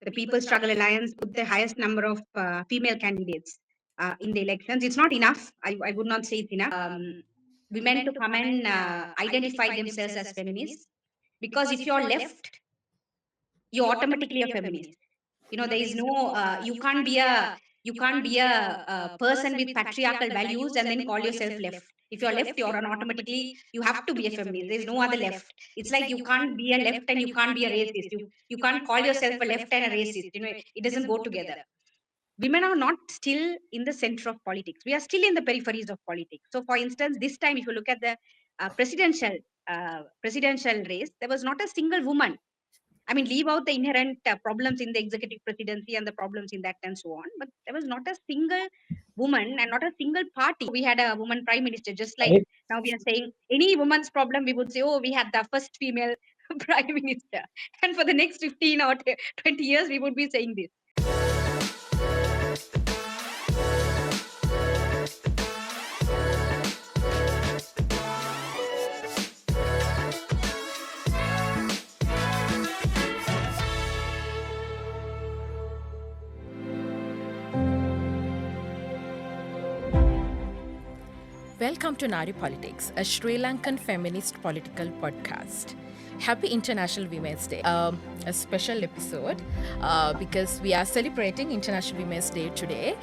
The People's Struggle Alliance put the highest number of female candidates in the elections. It's not enough. I would not say it's enough. Women to come and identify themselves as feminists, because if you're left, you're automatically a feminist. There is no you can't be a person with patriarchal values and then call yourself left. If you're left, you're an automatically, you have to be a feminist. There's no other left. It's like you can't be a left and you can't be a racist. You can't call yourself a left and a racist. It doesn't go together. Women are not still in the center of politics. We are still in the peripheries of politics. So for instance, this time, if you look at the presidential race, there was not a single woman. I mean, leave out the inherent problems in the executive presidency and the problems in that and so on. But there was not a single woman and not a single party. We had a woman prime minister, just like now we are saying any woman's problem, we would say, oh, we had the first female prime minister. And for the next 15 or 20 years, we would be saying this. Welcome to Naari Politics, a Sri Lankan feminist political podcast. Happy International Women's Day. A special episode because we are celebrating International Women's Day today.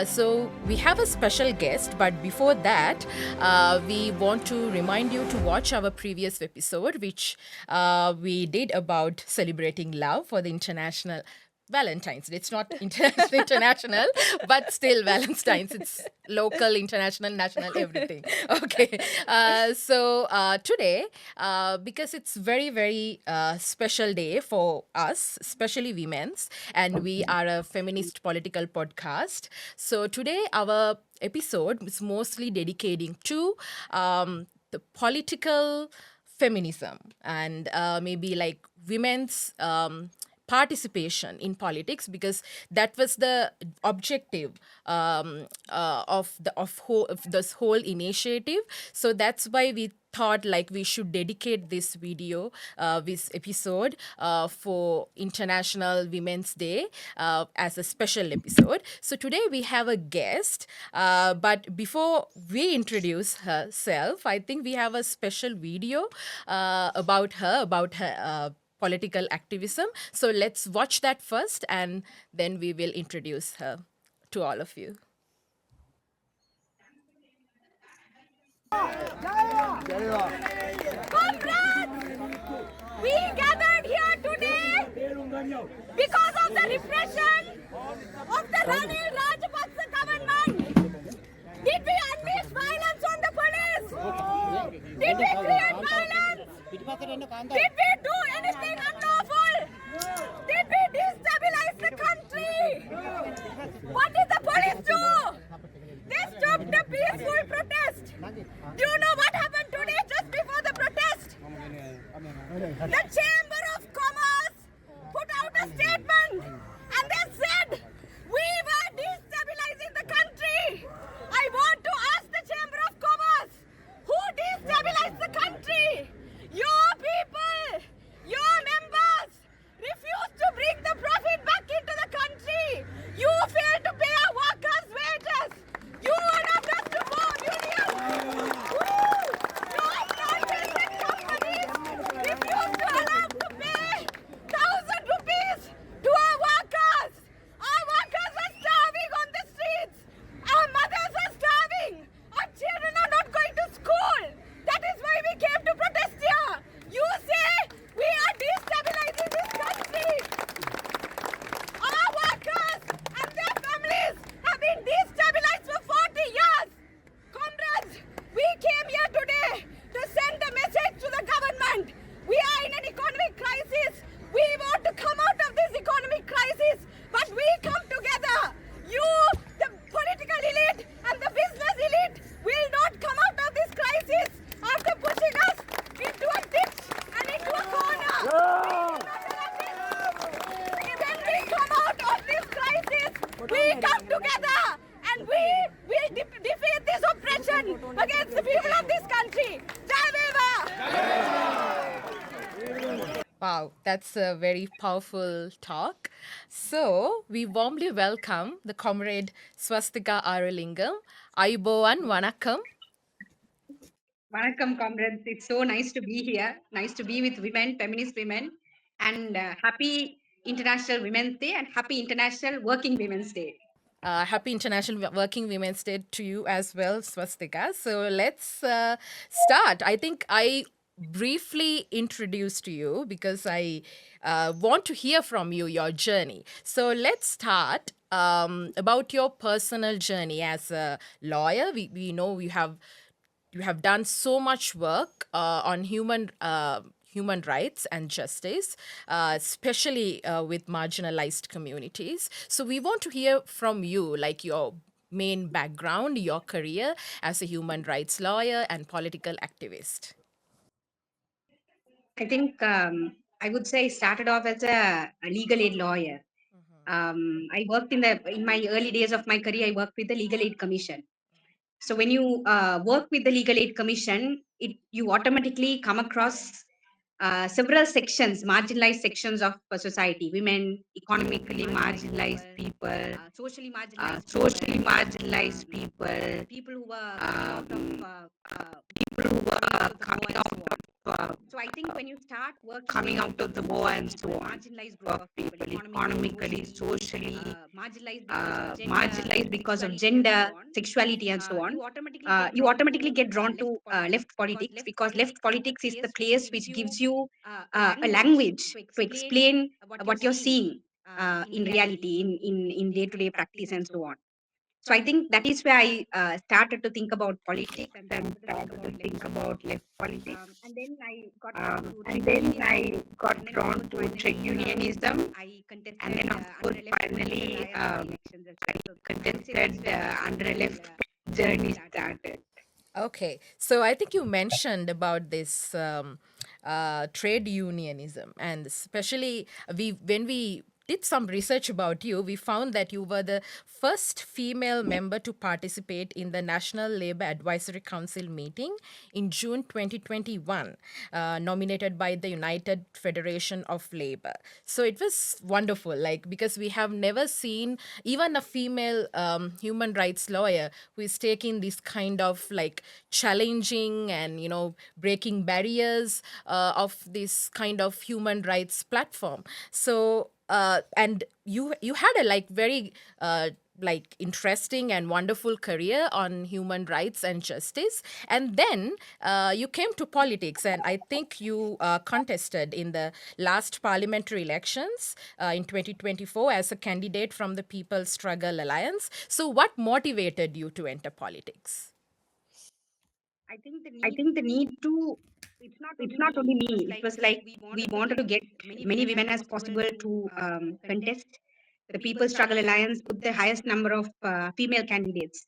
So we have a special guest, but before that, we want to remind you to watch our previous episode, which we did about celebrating love for the International Valentine's Day. It's not international, but still Valentine's. It's local, international, national, everything. Okay. So today, because it's very, very special day for us, especially women's, and we are a feminist political podcast. So today, our episode is mostly dedicating to the political feminism and maybe like women's participation in politics, because that was the objective of this whole initiative. So that's why we thought like we should dedicate this video, this episode for International Women's Day as a special episode. So today we have a guest, but before we introduce herself, I think we have a special video about her political activism. So let's watch that first and then we will introduce her to all of you. Comrades, we gathered here today because of the repression of the Ranil Rajapaksa government. Did we unleash violence on the police? Did we create violence? Did we do anything unlawful? Did we destabilize the country? What did the police do? They stopped the peaceful protest. Do you know what happened today just before the protest? The Chamber of Commerce put out a statement and they said, we were destabilizing the country. I want to ask the Chamber of Commerce, who destabilized the country? Your people, your members refused to bring the profit back into the country. You failed to pay our workers' wages. You allowed us to form unions. Your private companies refused to allow to pay 1,000 rupees to our workers. Our workers are starving on the streets. Our mothers are starving. Our children are not going to school. That is why we came to protest here. You say we are destabilizing this country. Our workers and their families have been destabilized for 40 years. Comrades, we came here today to send a message to the government. We are in an economic crisis. We want to come out of this economic crisis, but we come together. You, the political elite and the business elite, will not come out of this crisis after pushing us into a ditch and into a corner. When we come out of this crisis, we come together and we will defeat this oppression against the people of this country. Jai Viva! Wow, that's a very powerful talk. So, we warmly welcome the comrade Swasthika Arulingam. Ayubowan Vanakkam. Vanakkam, comrades. It's so nice to be here. Nice to be with women, feminist women, and happy International Women's Day and happy International Working Women's Day. Happy International Working Women's Day to you as well, Swastika. So let's start. I think I briefly introduced you because I want to hear from you your journey. So let's start about your personal journey as a lawyer. We know you have done so much work on human rights and justice, especially with marginalized communities. So we want to hear from you, like your main background, your career as a human rights lawyer and political activist. I think I would say I started off as a legal aid lawyer. I worked in my early days of my career. I worked with the Legal Aid Commission. So when you work with the Legal Aid Commission, you automatically come across several sections, marginalized sections of society: women, economically marginalized people, socially marginalized people, people who were coming out of. So I think when you start working coming out of the war and so on, marginalized group of people, economically, socially, marginalized because of gender, sexuality, and so on, you automatically get drawn to left politics, because left politics is the place which gives you a language to explain what you're seeing in reality, in day-to-day practice, and so on. So I think that is where I started to think about politics and started to think about left politics. And then I got drawn to trade unionism. And then, of course, finally, I contested under a left journey started. Okay, so I think you mentioned about this trade unionism, and especially when we did some research about you, we found that you were the first female member to participate in the National Labour Advisory Council meeting in June 2021, nominated by the United Federation of Labour. So it was wonderful, like, because we have never seen even a female human rights lawyer who is taking this kind of like challenging and breaking barriers of this kind of human rights platform. So and you had a like very like interesting and wonderful career on human rights and justice, and then you came to politics, and I think you contested in the last parliamentary elections in 2024 as a candidate from the People's Struggle Alliance. So what motivated you to enter politics? I think the need to, it's not only me, it was like we wanted to get many women as possible to contest. The People's Struggle Alliance put the highest number of female candidates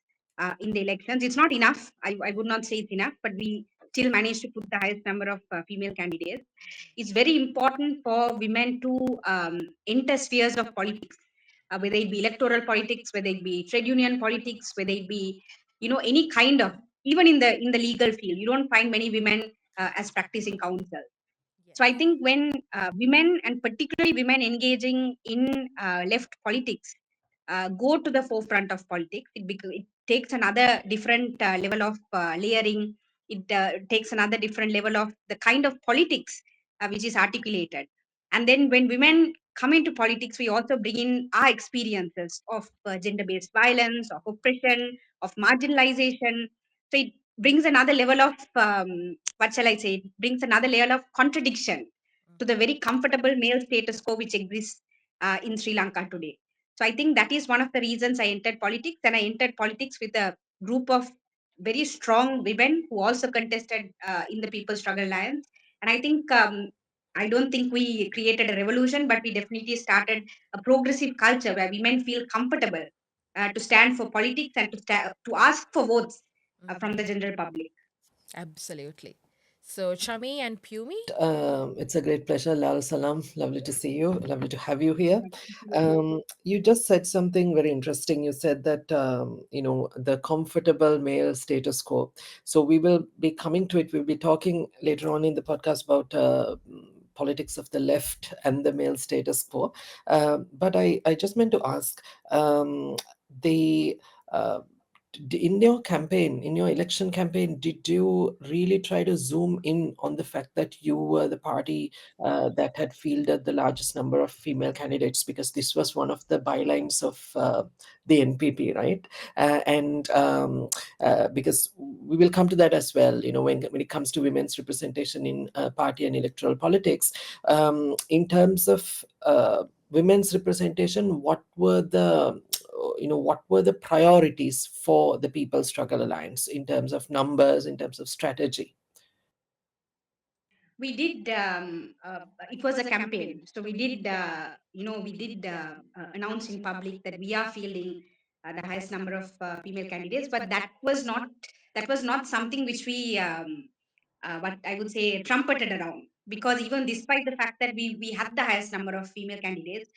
in the elections. It's not enough. I would not say it's enough, but we still managed to put the highest number of female candidates. It's very important for women to enter spheres of politics, whether it be electoral politics, whether it be trade union politics, whether it be any kind of, even in the legal field, you don't find many women as practicing counsel. So I think when women, and particularly women engaging in left politics, go to the forefront of politics, it takes another different level of layering. It takes another different level of the kind of politics which is articulated. And then when women come into politics, we also bring in our experiences of gender-based violence, of oppression, of marginalization. So it brings another level of what shall I say? It brings another level of contradiction to the very comfortable male status quo which exists in Sri Lanka today. So I think that is one of the reasons I entered politics, and I entered politics with a group of very strong women who also contested in the People's Struggle Alliance. And I think I don't think we created a revolution, but we definitely started a progressive culture where women feel comfortable to stand for politics and to ask for votes from the general public. Absolutely. So Chami and Piumi. It's a great pleasure, Lal Salam. Lovely to see you. Lovely to have you here. Yeah. You just said something very interesting. You said that, the comfortable male status quo. So we will be coming to it. We'll be talking later on in the podcast about politics of the left and the male status quo. But I just meant to ask, the uh, in your campaign, in your election campaign, did you really try to zoom in on the fact that you were the party that had fielded the largest number of female candidates? Because this was one of the bylines of the NPP, right? And because we will come to that as well, when it comes to women's representation in party and electoral politics. In terms of women's representation, what were the priorities for the People's Struggle Alliance in terms of numbers, in terms of strategy? We did, it was a campaign. So we did, announce in public that we are fielding the highest number of female candidates, but that was not something which we, what I would say, trumpeted around. Because even despite the fact that we had the highest number of female candidates,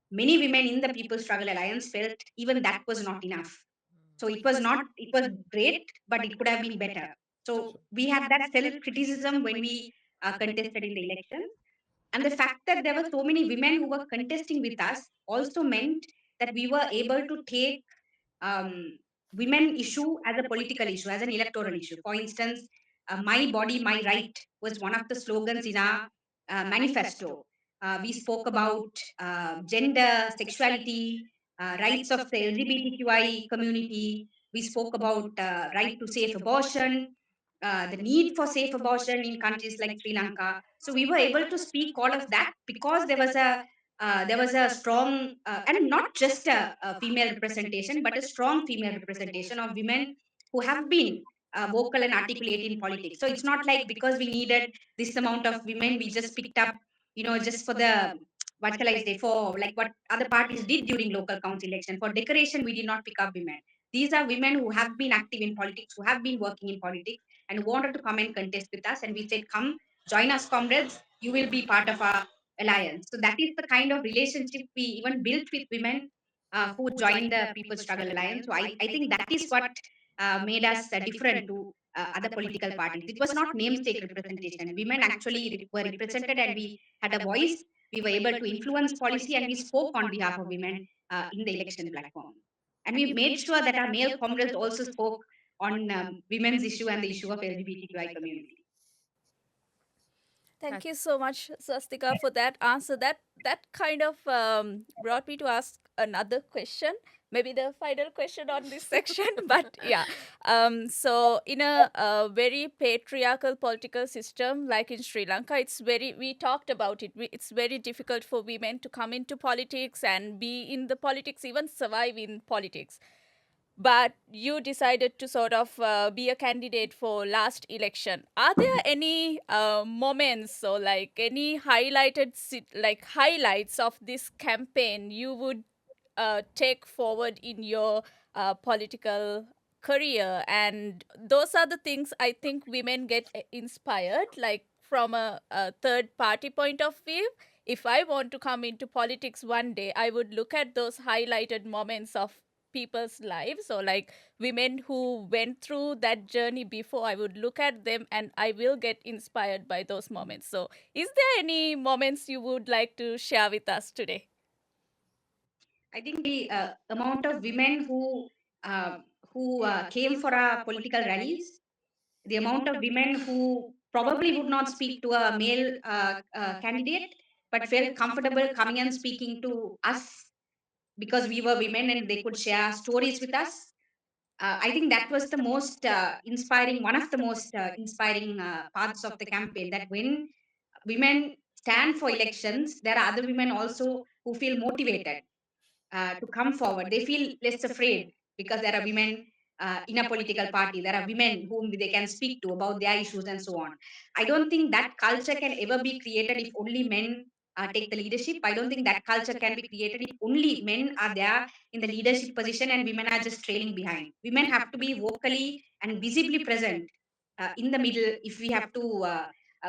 many women in the People's Struggle Alliance felt even that was not enough. So it was great, but it could have been better. So we had that self criticism when we contested in the election. And the fact that there were so many women who were contesting with us also meant that we were able to take um, women issue as a political issue, as an electoral issue. For instance, "My body, my right" was one of the slogans in our manifesto. We spoke about gender, sexuality, rights of the LGBTQI community. We spoke about right to safe abortion, the need for safe abortion in countries like Sri Lanka. So we were able to speak all of that because there was a strong, and not just a female representation, but a strong female representation of women who have been vocal and articulate in politics. So it's not like because we needed this amount of women, we just picked up, just for the, what shall I say, for like what other parties did during local council election. For decoration, we did not pick up women. These are women who have been active in politics, who have been working in politics, and who wanted to come and contest with us. And we said, come, join us, comrades. You will be part of our alliance. So that is the kind of relationship we even built with women who joined the People's Struggle Alliance. So I think that is what made us different to other political parties. It was not namesake representation. Women actually were represented, and we had a voice. We were able to influence policy, and we spoke on behalf of women in the election platform. And we made sure that our male comrades also spoke on women's issue and the issue of LGBTQI community. Thank you so much, Swastika, for that answer. That kind of brought me to ask another question, maybe the final question on this section. But yeah, so in a very patriarchal political system like in Sri Lanka, we talked about it. It's very difficult for women to come into politics and be in the politics, even survive in politics. But you decided to sort of be a candidate for last election. Are there any moments or like any highlights of this campaign you would take forward in your political career? And those are the things I think women get inspired, like from a third party point of view. If I want to come into politics one day, I would look at those highlighted moments of people's lives, or like women who went through that journey before. I would look at them and I will get inspired by those moments. So is there any moments you would like to share with us today? I think the amount of women who came for our political rallies, the amount of women who probably would not speak to a male candidate, but felt comfortable coming and speaking to us because we were women and they could share stories with us. I think that was the most inspiring, one of the most inspiring parts of the campaign. That when women stand for elections, there are other women also who feel motivated to come forward. They feel less afraid because there are women in a political party. There are women whom they can speak to about their issues and so on. I don't think that culture can ever be created if only men take the leadership. I don't think that culture can be created if only men are there in the leadership position and women are just trailing behind. Women have to be vocally and visibly present in the middle if we have to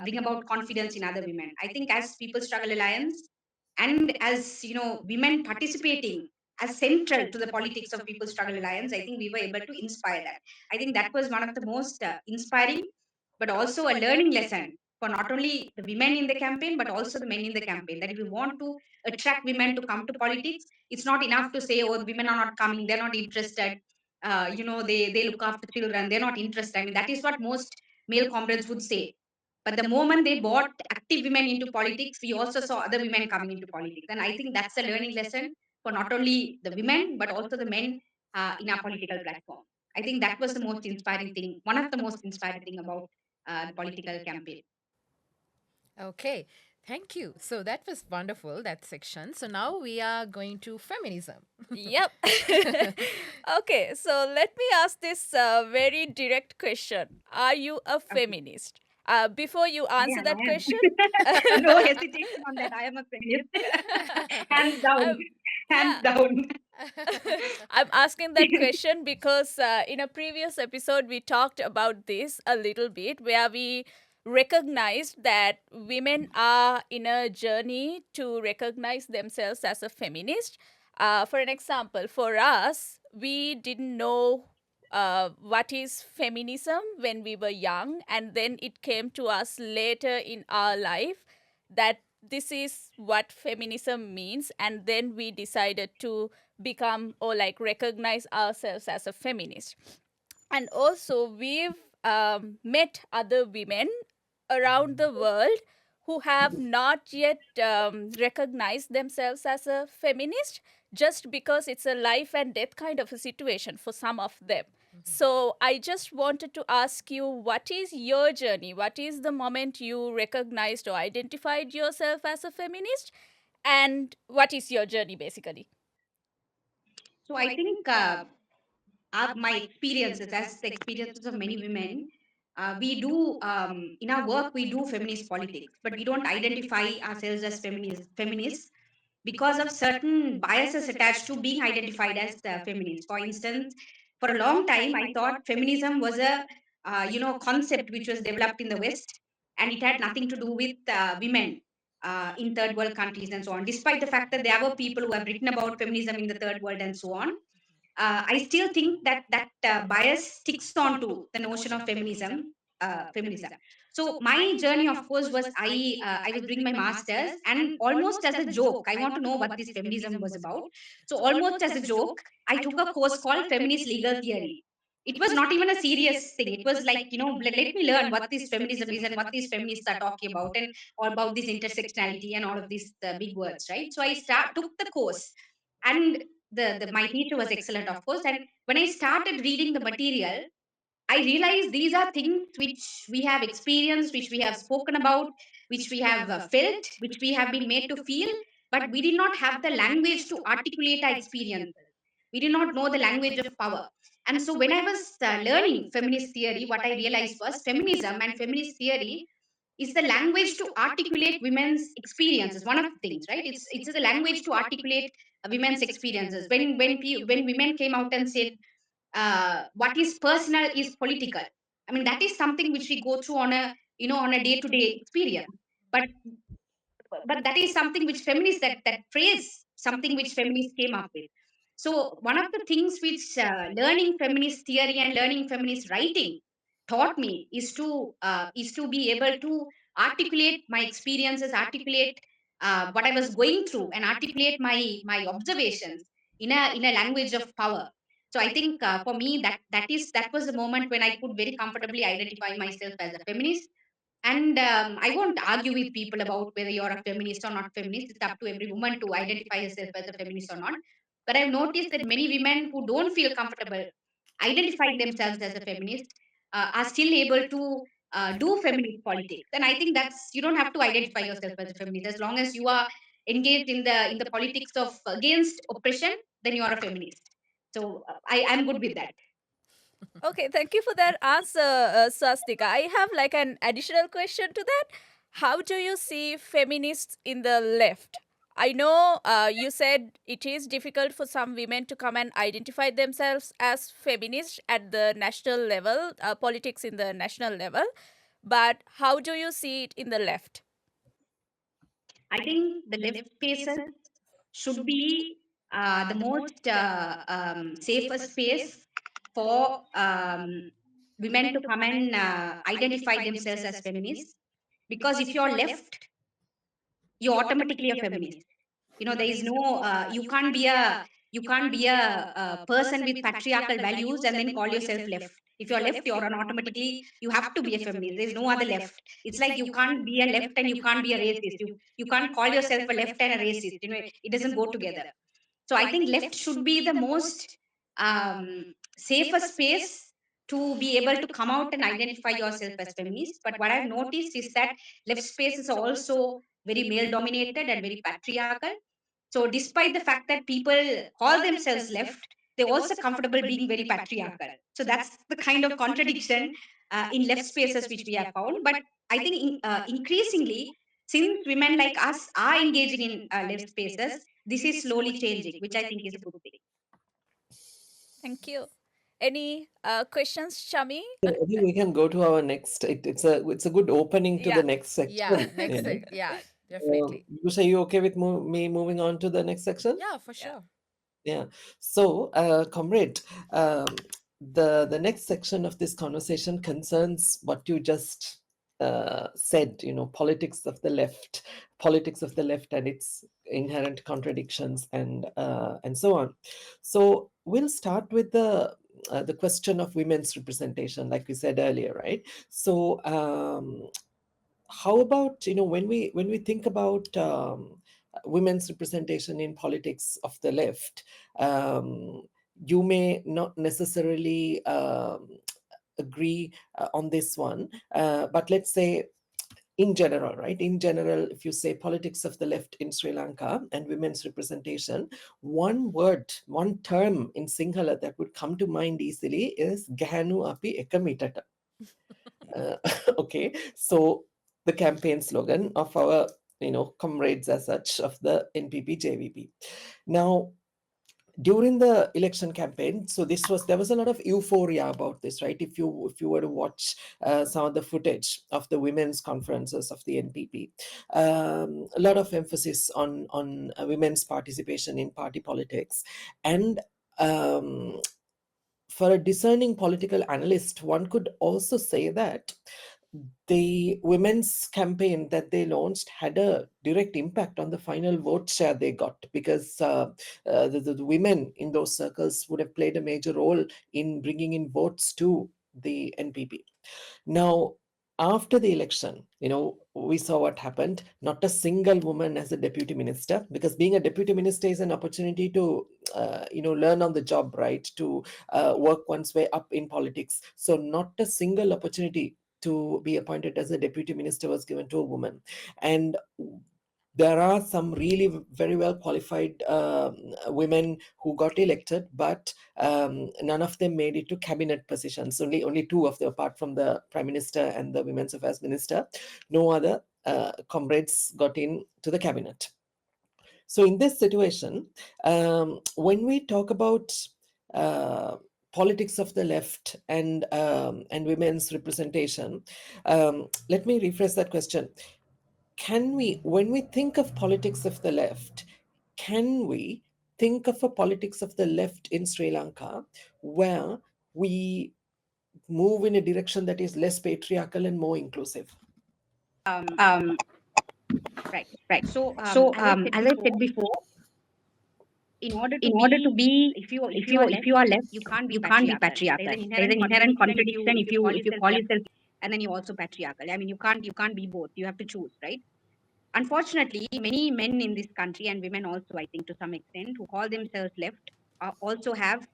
bring about confidence in other women. I think as People Struggle Alliance, and as women participating as central to the politics of People Struggle Alliance, I think we were able to inspire that. I think that was one of the most inspiring but also a learning lesson for not only the women in the campaign, but also the men in the campaign. That if we want to attract women to come to politics, it's not enough to say, oh, women are not coming, they're not interested. They look after children, they're not interested. I mean, that is what most male comrades would say. But the moment they brought active women into politics, we also saw other women coming into politics. And I think that's a learning lesson for not only the women, but also the men in our political platform. I think that was the most inspiring thing, one of the most inspiring thing about the political campaign. Okay, thank you. So that was wonderful, that section. So now we are going to feminism. Yep. Okay, so let me ask this very direct question. Are you a feminist? Before you answer that question, No hesitation on that. I am a feminist. Hands down. Hands yeah. down. I'm asking that question because in a previous episode we talked about this a little bit, where we recognized that women are in a journey to recognize themselves as a feminist. For an example, for us, we didn't know what is feminism when we were young, and then it came to us later in our life that this is what feminism means, and then we decided to become or like recognize ourselves as a feminist. And also we've met other women around the world who have not yet recognized themselves as a feminist, just because it's a life and death kind of a situation for some of them. So I just wanted to ask you, what is your journey? What is the moment you recognized or identified yourself as a feminist? And what is your journey basically? So I think my experiences, as the experiences of many women, we do in our work we do feminist politics, but we don't identify ourselves as feminists because of certain biases attached to being identified as feminist. For instance, for a long time, I thought feminism was a concept which was developed in the West, and it had nothing to do with women in third world countries and so on. Despite the fact that there were people who have written about feminism in the third world and so on, I still think that bias sticks on to the notion of feminism. Feminism. So my journey, of course, was I was doing my masters, and almost as a joke, I want to know what this feminism was about. So almost as a joke, I took a course called Feminist Legal Theory. It was not even a serious thing. It was like, let me learn what this feminism is and what these feminists are talking about, and all about this intersectionality and all of these big words, right? So I took the course, and the my teacher was excellent, of course. And when I started reading the material, I realized these are things which we have experienced, which we have spoken about, which we have felt, which we have been made to feel, but we did not have the language to articulate our experiences. We did not know the language of power. And so when I was learning feminist theory, what I realized was feminism and feminist theory is the language to articulate women's experiences. One of the things, right? It's the language to articulate women's experiences. When women came out and said, what is personal is political. I mean, that is something which we go through on a on a day to day experience. But that is something which feminists, that phrase, something which feminists came up with. So one of the things which learning feminist theory and learning feminist writing taught me is to be able to articulate my experiences, articulate what I was going through, and articulate my observations in a language of power. So I think for me that was the moment when I could very comfortably identify myself as a feminist. And I won't argue with people about whether you're a feminist or not feminist. It's up to every woman to identify herself as a feminist or not. But I've noticed that many women who don't feel comfortable identifying themselves as a feminist are still able to do feminist politics. And I think that's, you don't have to identify yourself as a feminist. As long as you are engaged in the politics of against oppression, then you are a feminist. So I'm good with that. Okay, thank you for that answer, Swastika. I have like an additional question to that. How do you see feminists in the left? I know you said it is difficult for some women to come and identify themselves as feminists at the national level, politics in the national level. But how do you see it in the left? I think the left spaces should be the most safest space for women to come and identify themselves as feminists, because if you're left, you're automatically a feminist. There is no you can't be a person with patriarchal values and then call yourself left. If you're left, you're an automatically, you have to be a feminist. There's no other left. It's like you can't be a left and you can't be a racist. You can't call yourself a left and a racist. It doesn't go together. So I think left should be the most um, safer space to be able to come out and identify yourself as feminist. But what I've noticed is that left spaces are also very male dominated and very patriarchal. So despite the fact that people call themselves left, they're also comfortable being very patriarchal. So that's the kind of contradiction in left spaces which we have found. But I think increasingly, since women like us are engaging in left spaces, this is slowly changing, which I think is a good thing. Thank you. Any questions, Shami? I think we can go to our next. It's a good opening to the next section. Yeah, yeah, definitely. Vibusha, are you okay with me moving on to the next section? Yeah, for sure. Yeah. So, comrade, the next section of this conversation concerns what you just said. Politics of the left, and its inherent contradictions, and so on. So we'll start with the question of women's representation, like we said earlier, right? So, how about when we think about women's representation in politics of the left, you may not necessarily agree on this one, but let's say in general, right? In general, if you say politics of the left in Sri Lanka and women's representation, one term in Sinhala that would come to mind easily is Gahanu api ekamitata. Okay, so the campaign slogan of our comrades as such of the NPP JVP. Now, during the election campaign, so there was a lot of euphoria about this, right? If you were to watch some of the footage of the women's conferences of the NPP, a lot of emphasis on women's participation in party politics. And for a discerning political analyst, one could also say that the women's campaign that they launched had a direct impact on the final vote share they got, because the women in those circles would have played a major role in bringing in votes to the NPP. Now, after the election, we saw what happened. Not a single woman as a deputy minister, because being a deputy minister is an opportunity to, learn on the job, right? To work one's way up in politics. So not a single opportunity to be appointed as a deputy minister was given to a woman. And there are some really very well qualified women who got elected, but none of them made it to cabinet positions. Only two of them, apart from the Prime Minister and the Women's Affairs Minister. No other comrades got in to the cabinet. So in this situation, when we talk about politics of the left and women's representation, let me rephrase that question. When we think of politics of the left, can we think of a politics of the left in Sri Lanka where we move in a direction that is less patriarchal and more inclusive? Right. So, as I said before, in order to be, if you are left, you can't be patriarchal. There's an inherent contradiction if you call yourself and then you're also patriarchal. I mean, you can't be both. You have to choose, right? Unfortunately, many men in this country, and women also, I think to some extent, who call themselves left, also have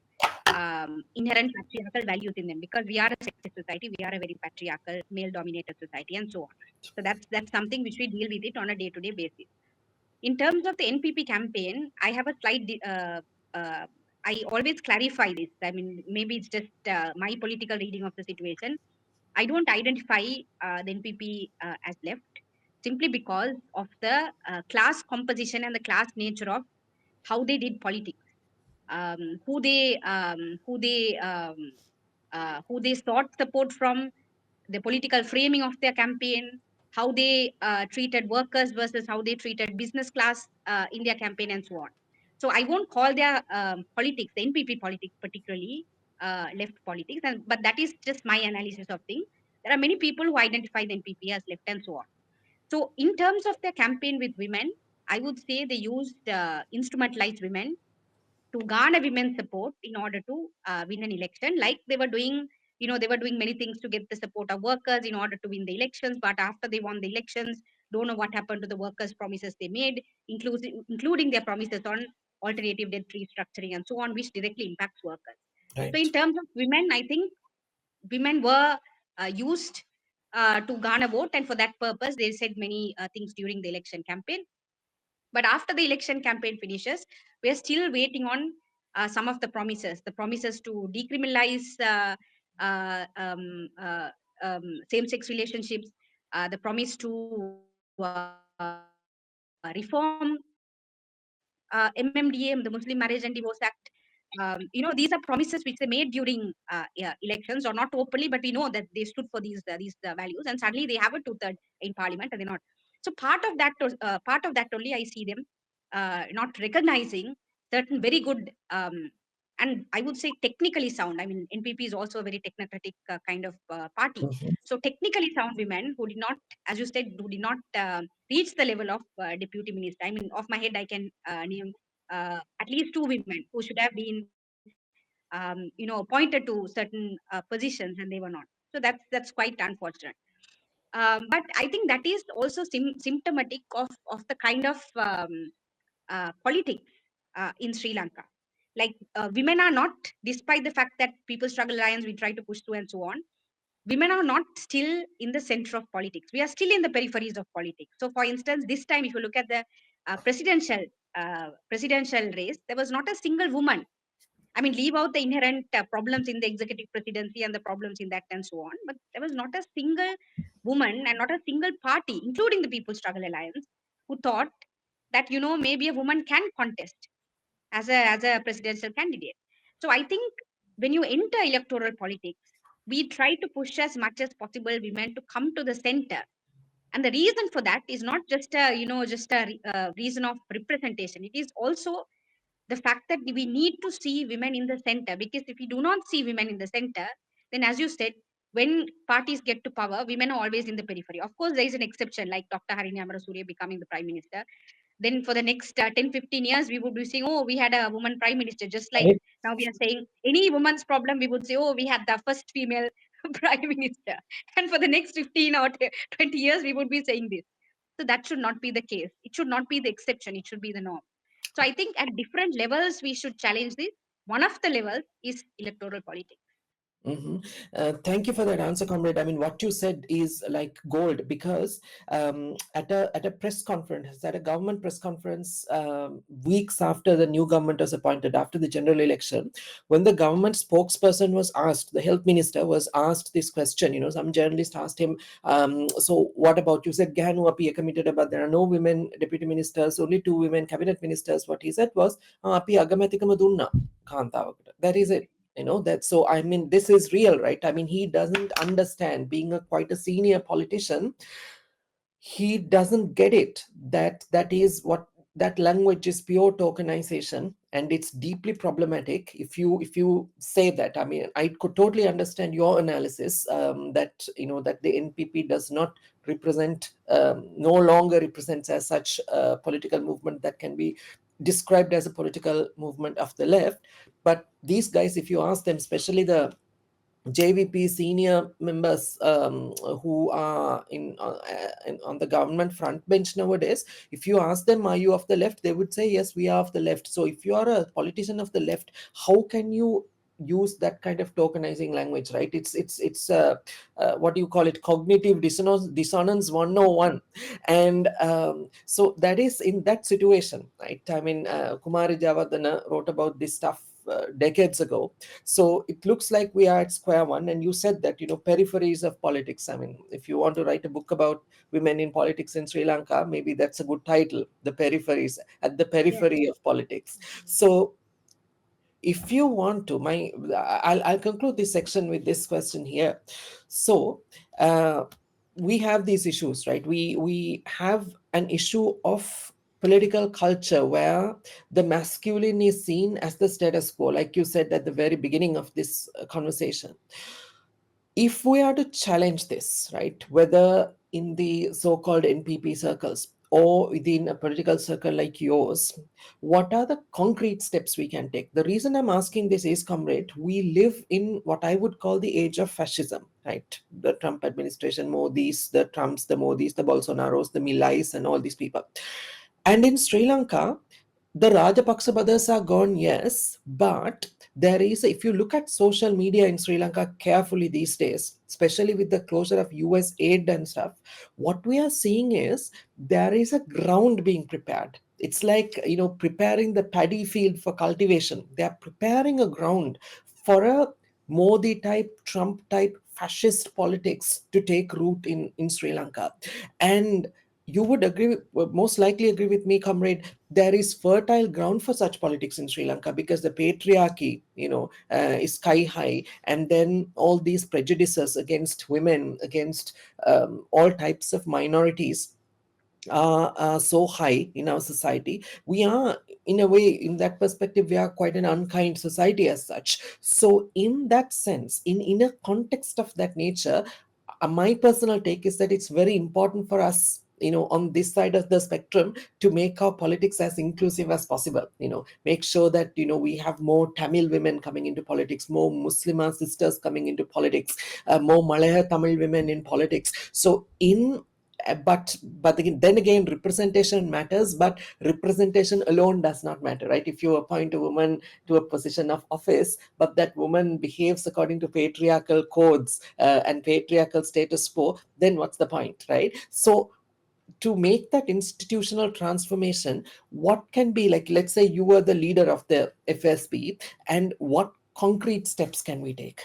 inherent patriarchal values in them, because we are a sexist society, we are a very patriarchal, male-dominated society, and so on. So that's something which we deal with it on a day-to-day basis. In terms of the NPP campaign, I have a slight. I always clarify this. I mean, maybe it's just my political reading of the situation. I don't identify the NPP as left, simply because of the class composition and the class nature of how they did politics, who they sought support from, the political framing of their campaign, how they treated workers versus how they treated business class in their campaign, and so on. So I won't call their politics, the NPP politics particularly, left politics, but that is just my analysis of things. There are many people who identify the NPP as left and so on. So, in terms of their campaign with women, I would say they used instrumentalized women to garner women's support in order to win an election. Like they were doing, they were doing many things to get the support of workers in order to win the elections. But after they won the elections, don't know what happened to the workers' promises they made, including their promises on alternative debt restructuring and so on, which directly impacts workers. So, in Right. terms of women, I think women were used to garner vote, and for that purpose, they said many things during the election campaign. But after the election campaign finishes, we are still waiting on some of the promises to decriminalize same-sex relationships, the promise to reform MMDA, the Muslim Marriage and Divorce Act. These are promises which they made during elections, or not openly, but we know that they stood for these values, and suddenly they have a two-third in parliament, and they're not. So part of that only I see them not recognizing certain very good and I would say technically sound. I mean, NPP is also a very technocratic kind of party. Mhm. So technically sound women who did not, as you said, who did not reach the level of deputy minister. I mean, off my head, I can name at least two women who should have been, appointed to certain positions, and they were not. So that's quite unfortunate. But I think that is also symptomatic of the kind of politics in Sri Lanka. Like women are not, despite the fact that People Struggle Alliance we try to push through and so on, women are not still in the center of politics. We are still in the peripheries of politics. So, for instance, this time, if you look at the presidential race, there was not a single woman. I mean, leave out the inherent problems in the executive presidency and the problems in that and so on. But there was not a single woman and not a single party, including the People Struggle Alliance, who thought that maybe a woman can contest as a presidential candidate. So I think when you enter electoral politics, we try to push as much as possible women to come to the center. And the reason for that is not just a reason of representation. It is also the fact that we need to see women in the center, because if we do not see women in the center, then as you said, when parties get to power, women are always in the periphery. Of course, there is an exception like Dr. Harini Amarasuriya becoming the prime minister. Then for the next 10, 15 years, we would be saying, oh, we had a woman prime minister. Just like Right. now we are saying any woman's problem, we would say, oh, we had the first female prime minister. And for the next 15 or 20 years, we would be saying this. So that should not be the case. It should not be the exception. It should be the norm. So I think at different levels, we should challenge this. One of the levels is electoral politics. Mhm. Thank you for that answer, comrade. I mean, what you said is like gold, because at a press conference, at a government press conference, weeks after the new government was appointed, after the general election, when the government spokesperson was asked, the health minister was asked this question. Some journalist asked him, "So what about you?" Said, "Gayan api committed, but there are no women deputy ministers, only two women cabinet ministers." What he said was, "Api agamatikama dunna kantavaකට." That is it. That. So I mean, this is real, right? I mean, he doesn't understand, being quite a senior politician, he doesn't get it, that is what that language is, pure tokenization, and it's deeply problematic. If you say that, I mean, I could totally understand your analysis, that the NPP does not represent, no longer represents as such a political movement that can be described as a political movement of the left. But these guys, if you ask them, especially the JVP senior members, who are on the government front bench nowadays, if you ask them, "Are you of the left?" they would say, "Yes, we are of the left." So if you are a politician of the left, how can you use that kind of tokenizing language, right? It's what do you call it, cognitive dissonance 101. And so that is in that situation, right? I mean, Kumari Javardhana wrote about this stuff decades ago. So it looks like we are at square one. And you said that, peripheries of politics. I mean, if you want to write a book about women in politics in Sri Lanka, maybe that's a good title, The Peripheries, at the Yes. periphery of politics. So if you want to, I'll conclude this section with this question here. So we have these issues, right? We have an issue of political culture where the masculine is seen as the status quo, like you said at the very beginning of this conversation. If we are to challenge this, right, whether in the so-called NPP circles or within a political circle like yours, what are the concrete steps we can take? The reason I'm asking this is, comrade, we live in what I would call the age of fascism, right? The Trump administration, Modis, the Trumps, the Modis, the Bolsonaros, the Millais, and all these people. And in Sri Lanka, the Rajapaksa brothers are gone, yes, but there is, if you look at social media in Sri Lanka carefully these days, especially with the closure of US aid and stuff, what we are seeing is there is a ground being prepared. It's like, preparing the paddy field for cultivation. They are preparing a ground for a Modi type, Trump type fascist politics to take root in Sri Lanka. And you would most likely agree with me, comrade, there is fertile ground for such politics in Sri Lanka because the patriarchy, is sky high, and then all these prejudices against women, against all types of minorities are so high in our society. We are, in a way, in that perspective, we are quite an unkind society as such. So in that sense, in a context of that nature, my personal take is that it's very important for us, on this side of the spectrum, to make our politics as inclusive as possible. Make sure that we have more Tamil women coming into politics, more Muslima sisters coming into politics, more Malaya Tamil women in politics. So then again, representation matters, but representation alone does not matter, right? If you appoint a woman to a position of office, but that woman behaves according to patriarchal codes and patriarchal status quo, then what's the point, right? So to make that institutional transformation, what can be, like, let's say you were the leader of the FSP, and what concrete steps can we take?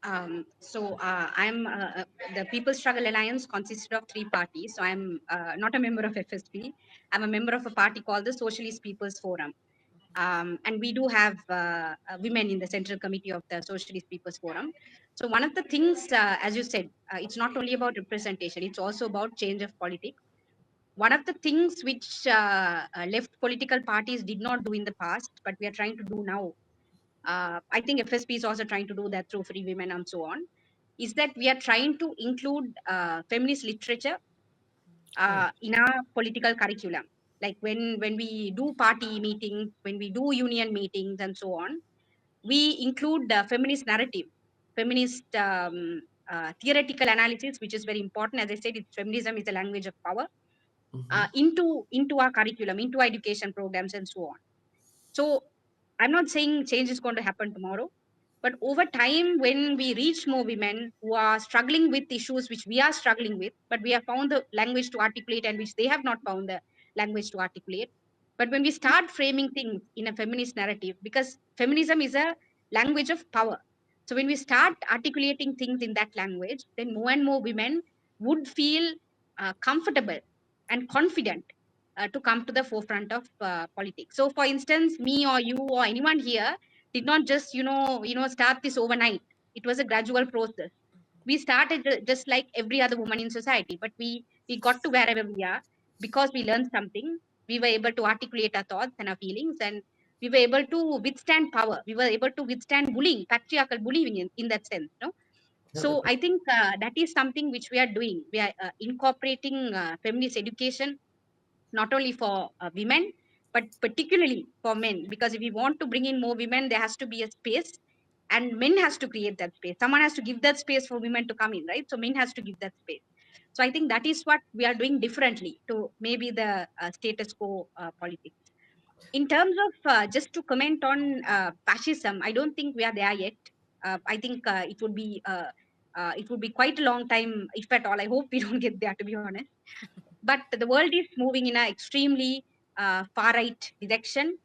I'm the People's Struggle Alliance consisted of three parties. So I'm not a member of FSP. I'm a member of a party called the Socialist People's Forum. And we do have women in the Central Committee of the Socialist People's Forum. So one of the things, as you said, it's not only about representation, it's also about change of politics. One of the things which left political parties did not do in the past, but we are trying to do now, I think FSP is also trying to do that through Free Women and so on, is that we are trying to include feminist literature in our political curriculum. Like when we do party meetings, when we do union meetings and so on, we include feminist narrative, feminist theoretical analysis, which is very important. As I said, feminism is a language of power, into our curriculum, into our education programs and so on. So I'm not saying change is going to happen tomorrow, but over time, when we reach more women who are struggling with issues which we are struggling with, but we have found the language to articulate and which they have not found the language to articulate. But when we start framing things in a feminist narrative, because feminism is a language of power. So when we start articulating things in that language, then more and more women would feel comfortable and confident to come to the forefront of politics. So, for instance, me or you or anyone here did not just start this overnight. It was a gradual process. We started just like every other woman in society, but we got to wherever we are because we learned something. We were able to articulate our thoughts and our feelings, and we were able to withstand power. We were able to withstand bullying, patriarchal bullying in that sense. No? So I think that is something which we are doing. We are incorporating feminist education not only for women, but particularly for men. Because if we want to bring in more women, there has to be a space, and men has to create that space. Someone has to give that space for women to come in, right? So men has to give that space. So I think that is what we are doing differently to maybe the status quo politics. In terms of just to comment on fascism, I don't think we are there yet. I think it would be quite a long time, if at all. I hope we don't get there, to be honest. But the world is moving in an extremely far right direction.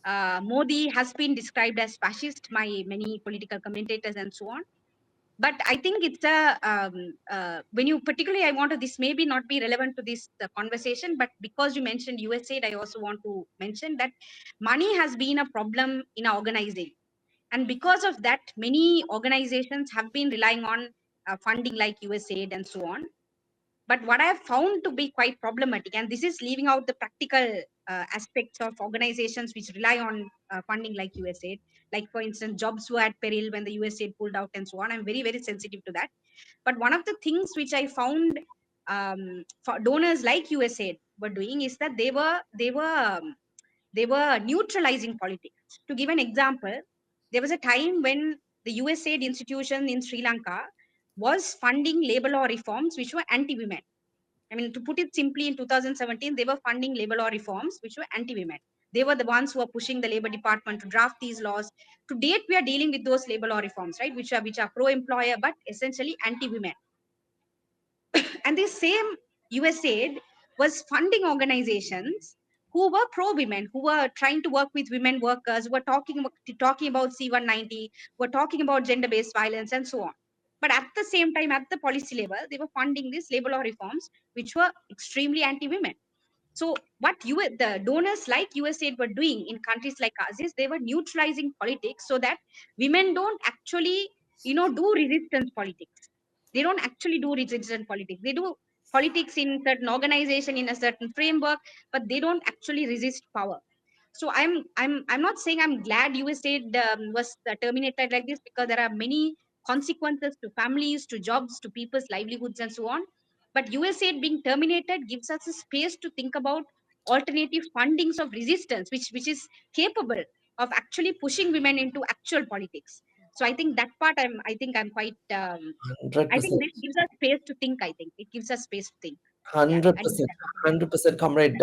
Modi has been described as fascist by many political commentators and so on. But I think it's when you particularly, I want to, this maybe not be relevant to this conversation, but because you mentioned USAID, I also want to mention that money has been a problem in our organizing. And because of that, many organizations have been relying on funding like USAID and so on. But what I have found to be quite problematic, and this is leaving out the practical aspects of organizations which rely on funding like USAID, like for instance, jobs were at peril when the USAID pulled out and so on. I'm very, very sensitive to that. But one of the things which I found for donors like USAID were doing is that they were neutralizing politics. To give an example, there was a time when the USAID institution in Sri Lanka was funding labor law reforms which were anti-women. I mean, to put it simply, in 2017, they were funding labor law reforms which were anti-women. They were the ones who were pushing the labor department to draft these laws. To date, we are dealing with those labor law reforms, right, which are pro-employer but essentially anti-women. And this same USAID was funding organizations who were pro-women, who were trying to work with women workers, who were talking about C-190, who were talking about gender-based violence and so on. But at the same time, at the policy level, they were funding these labor law reforms, which were extremely anti-women. So what the donors like USAID were doing in countries like us is they were neutralizing politics so that women don't actually, do resistance politics. They don't actually do resistance politics. They do politics in certain organization, in a certain framework, but they don't actually resist power. So I'm not saying I'm glad USAID was terminated like this, because there are many consequences to families, to jobs, to people's livelihoods, and so on. But USAID being terminated gives us a space to think about alternative fundings of resistance, which is capable of actually pushing women into actual politics. So I think that part I'm quite I think 100%. this gives us space to think. I think it gives us space to think. Yeah, Hundred I think percent, that. 100%, comrade.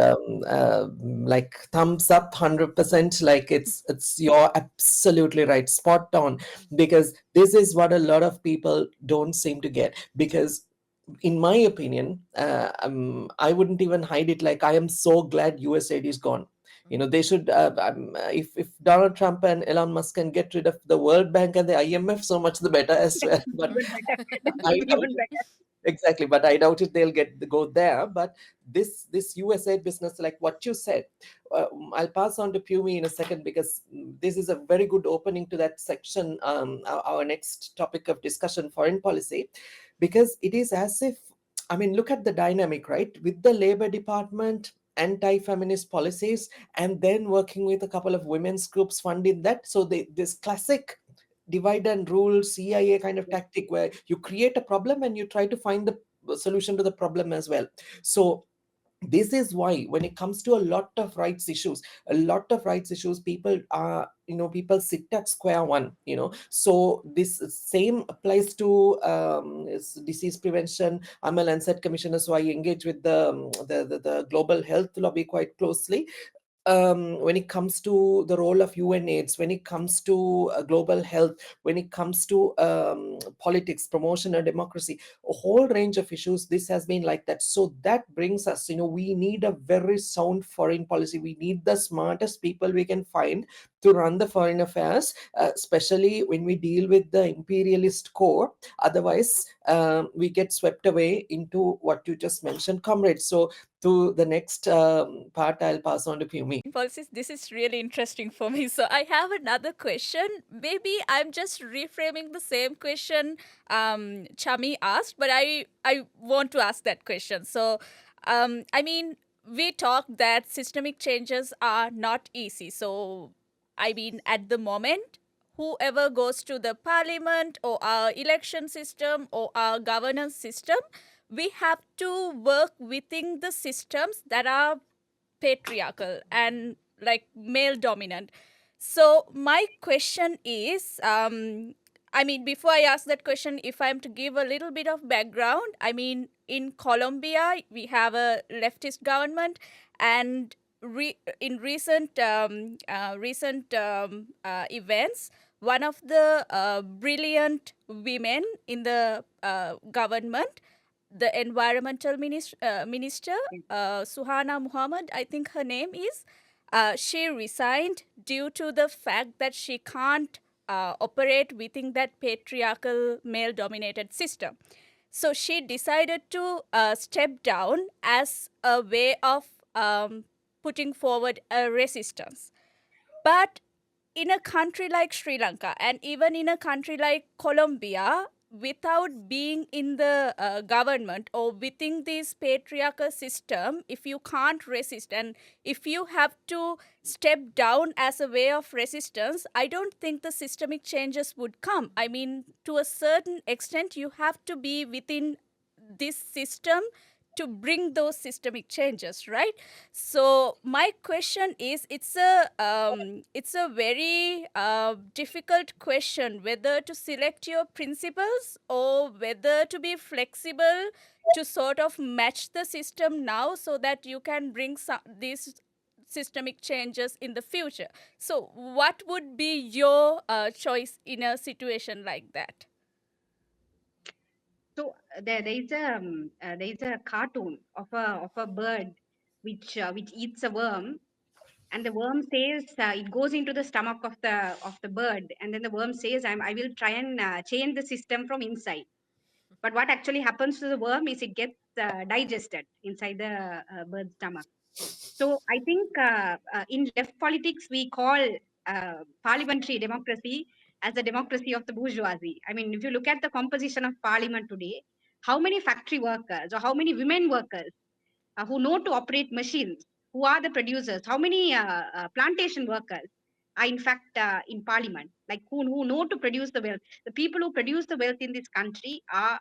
Like thumbs up, 100%. Like you're absolutely right, spot on. Because this is what a lot of people don't seem to get. Because in my opinion, I wouldn't even hide it. Like I am so glad USAID is gone. They should. If Donald Trump and Elon Musk can get rid of the World Bank and the IMF, so much the better as well. But Even better. That I would be doubt even it. better. Exactly, but I doubt it they'll go there. But this USA business, like what you said, I'll pass on to Piumi in a second, because this is a very good opening to that section, our next topic of discussion, foreign policy, because it is as if, I mean, look at the dynamic, right, with the Labor Department, anti-feminist policies, and then working with a couple of women's groups funding that. So this classic divide and rule CIA kind of tactic, where you create a problem and you try to find the solution to the problem as well. So this is why when it comes to a lot of rights issues, people are, people sit at square one. So this same applies to disease prevention. I'm a Lancet commissioner, so I engage with the global health lobby quite closely. When it comes to the role of UNAIDS, when it comes to global health, when it comes to politics, promotion of democracy, a whole range of issues, this has been like that. So that brings us, we need a very sound foreign policy. We need the smartest people we can find to run the foreign affairs, especially when we deal with the imperialist core. Otherwise, we get swept away into what you just mentioned, comrades. So to the next part, I'll pass on to Piumi. Policies, this is really interesting for me. So I have another question. Maybe I'm just reframing the same question Chami asked, but I want to ask that question. So, I mean, we talked that systemic changes are not easy. So, I mean, at the moment, whoever goes to the parliament or our election system or our governance system, we have to work within the systems that are patriarchal and like male dominant. So my question is, I mean, before I ask that question, if I'm to give a little bit of background, I mean, in Colombia we have a leftist government, and in recent events, one of the brilliant women in the government, the environmental minister, Suhana Muhammad, I think her name is, she resigned due to the fact that she can't operate within that patriarchal male-dominated system. So she decided to step down as a way of putting forward a resistance. But in a country like Sri Lanka and even in a country like Colombia, without being in the government or within this patriarchal system, if you can't resist and if you have to step down as a way of resistance, I don't think the systemic changes would come. I mean, to a certain extent, you have to be within this system to bring those systemic changes, right? So my question is, it's a very difficult question whether to select your principles or whether to be flexible to sort of match the system now so that you can bring these systemic changes in the future. So what would be your choice in a situation like that? So there is a cartoon of a bird which eats a worm, and the worm says it goes into the stomach of the bird, and then the worm says, I will try and change the system from inside. But what actually happens to the worm is it gets digested inside the bird's stomach. So I think in left politics we call parliamentary democracy as the democracy of the bourgeoisie. I mean, if you look at the composition of parliament today, how many factory workers or how many women workers who know to operate machines, who are the producers, how many plantation workers are in fact in parliament, like who know to produce the wealth. The people who produce the wealth in this country are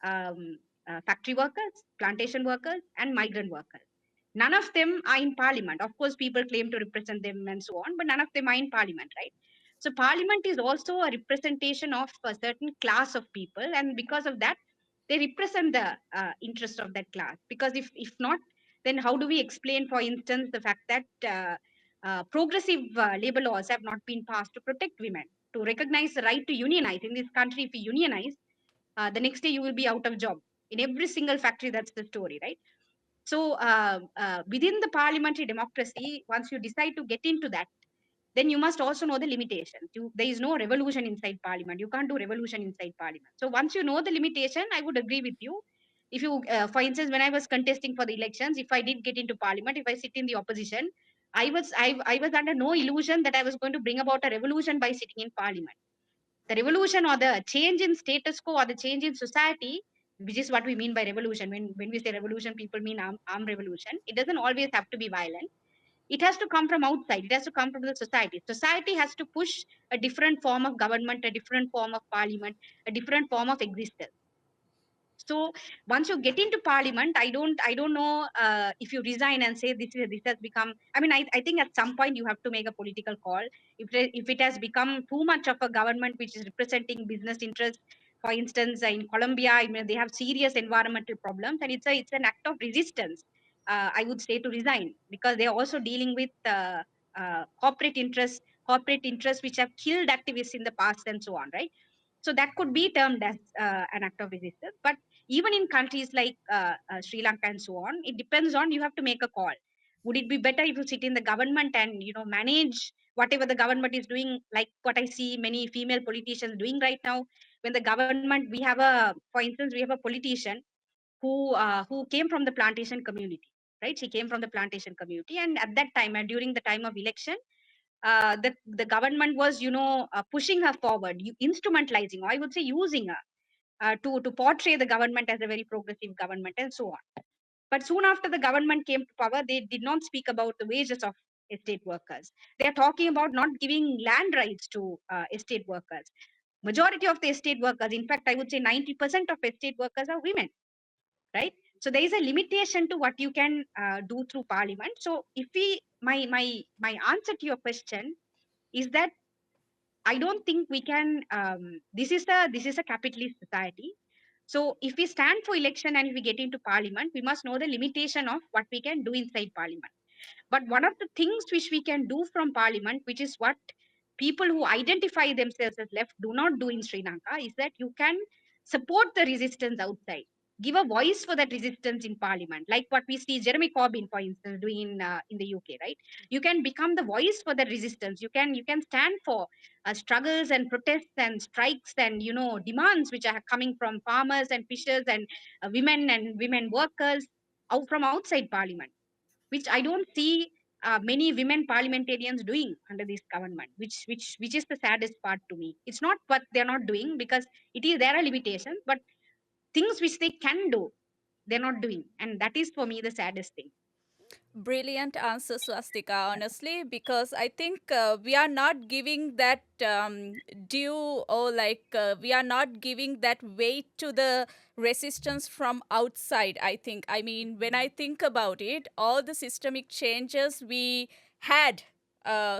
um, factory workers, plantation workers, and migrant workers. None of them are in parliament. Of course, people claim to represent them and so on, but none of them are in parliament, right? So parliament is also a representation of a certain class of people, and because of that, they represent the interest of that class. Because if not, then how do we explain, for instance, the fact that progressive labor laws have not been passed to protect women, to recognize the right to unionize in this country? If you unionize, the next day you will be out of job in every single factory. That's the story, right? So within the parliamentary democracy, once you decide to get into that, then you must also know the limitations. There is no revolution inside parliament. You can't do revolution inside parliament. So once you know the limitation, I would agree with you. If you, for instance, when I was contesting for the elections, if I did get into parliament, if I sit in the opposition, I was under no illusion that I was going to bring about a revolution by sitting in parliament. The revolution or the change in status quo or the change in society, which is what we mean by revolution. When we say revolution, people mean armed revolution. It doesn't always have to be violent. It has to come from outside. It has to come from the society. Society has to push a different form of government, a different form of parliament, a different form of existence. So once you get into parliament, I don't know if you resign and say this has become. I mean, I think at some point you have to make a political call. If it has become too much of a government which is representing business interests, for instance, in Colombia, I mean, they have serious environmental problems, and it's an act of resistance. I would say to resign, because they are also dealing with corporate interests which have killed activists in the past and so on, right? So that could be termed as an act of resistance. But even in countries like Sri Lanka and so on, it depends on, you have to make a call. Would it be better if you sit in the government and manage whatever the government is doing, like what I see many female politicians doing right now? When the government, for instance, we have a politician who came from the plantation community, right? She came from the plantation community, and at that time, and during the time of election, the government was pushing her forward, instrumentalizing, or I would say using her to portray the government as a very progressive government and so on. But soon after the government came to power, they did not speak about the wages of estate workers. They are talking about not giving land rights to estate workers. Majority of the estate workers, in fact, I would say 90% of estate workers are women, right? So there is a limitation to what you can do through parliament. So if we, my answer to your question is that I don't think we can. This is a capitalist society. So if we stand for election and if we get into parliament, we must know the limitation of what we can do inside parliament. But one of the things which we can do from parliament, which is what people who identify themselves as left do not do in Sri Lanka, is that you can support the resistance outside. Give a voice for that resistance in parliament, like what we see Jeremy Corbyn, for instance, doing in the UK, right? You can become the voice for the resistance. You can stand for struggles and protests and strikes and demands which are coming from farmers and fishers and women workers out from outside parliament, which I don't see many women parliamentarians doing under this government, which is the saddest part to me. It's not what they're not doing, because there are limitations, but things which they can do, they're not doing, and that is for me the saddest thing. Brilliant answer, Swastika, honestly, because I think we are not giving that due, or like we are not giving that weight to the resistance from outside, I think. I mean, when I think about it, all the systemic changes we had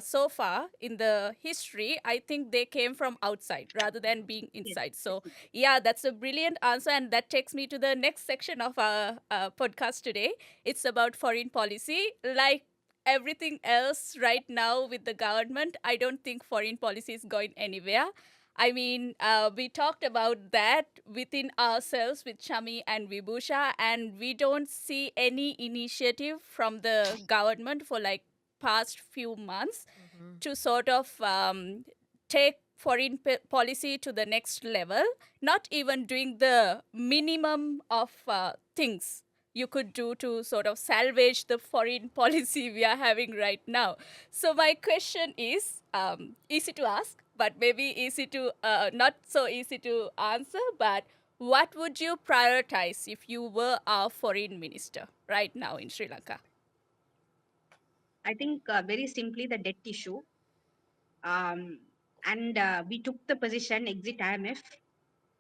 so far in the history, I think they came from outside rather than being Yes. inside. So, yeah, that's a brilliant answer. And that takes me to the next section of our podcast today. It's about foreign policy. Like everything else right now with the government, I don't think foreign policy is going anywhere. I mean, we talked about that within ourselves with Chami and Vibusha, and we don't see any initiative from the government for like past few months to sort of take foreign policy to the next level, not even doing the minimum of things you could do to sort of salvage the foreign policy we are having right now. So my question is easy to ask, but maybe easy to not so easy to answer. But what would you prioritize if you were our foreign minister right now in Sri Lanka? I think very simply the debt issue. And we took the position exit IMF.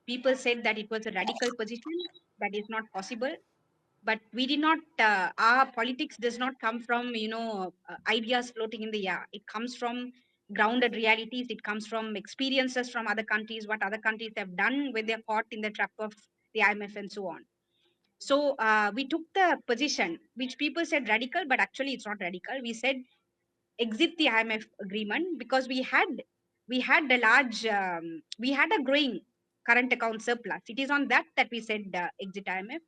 People said that it was a radical position, that is not possible. But we did not. Our politics does not come from ideas floating in the air. It comes from grounded realities. It comes from experiences from other countries, what other countries have done when they're caught in the trap of the IMF and so on. So we took the position which people said radical, but actually it's not radical. We said exit the IMF agreement because we had a large we had a growing current account surplus. It is on that we said exit IMF.